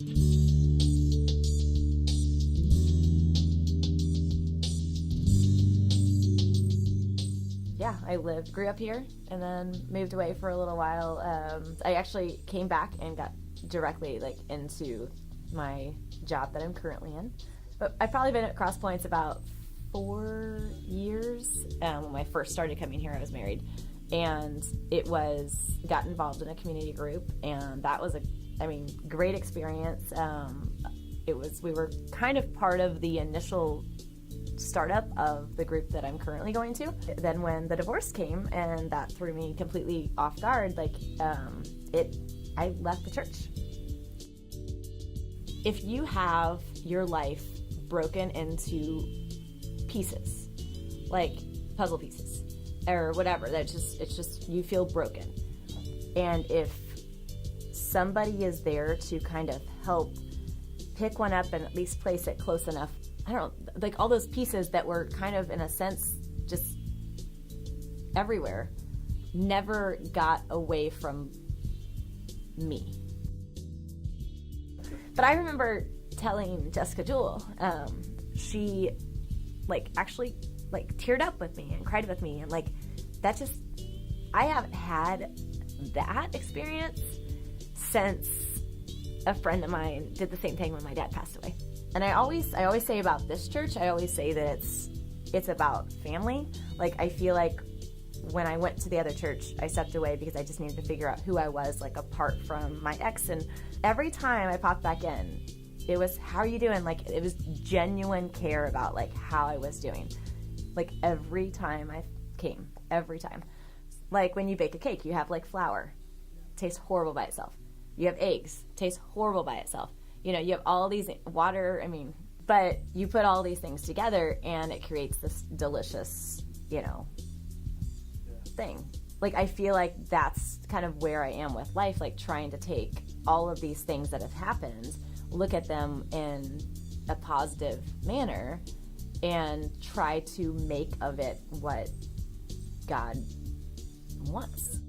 Yeah, I grew up here, and then moved away for a little while. I actually came back and got directly into my job that I'm currently in. But I've probably been at Cross Points about 4 years. When I first started coming here, I was married, and got involved in a community group, and that was great experience. We were kind of part of the initial startup of the group that I'm currently going to. Then when the divorce came, and that threw me completely off guard, I left the church. If you have your life broken into pieces, like puzzle pieces or whatever, it's just you feel broken, and if somebody is there to kind of help pick one up and at least place it close enough, I don't know, like all those pieces that were kind of in a sense just everywhere never got away from me. But I remember telling Jessica Jewell, she actually teared up with me and cried with me, and I haven't had that experience since a friend of mine did the same thing when my dad passed away. And I always say about this church, I always say that it's about family. I feel like when I went to the other church, I stepped away because I just needed to figure out who I was, apart from my ex. And every time I popped back in, it was, how are you doing? It was genuine care about how I was doing. Every time I came, every time. When you bake a cake, you have flour, tastes horrible by itself. You have eggs, tastes horrible by itself. You have all these water, but you put all these things together and it creates this delicious, thing. I feel like that's kind of where I am with life, trying to take all of these things that have happened, look at them in a positive manner, and try to make of it what God wants.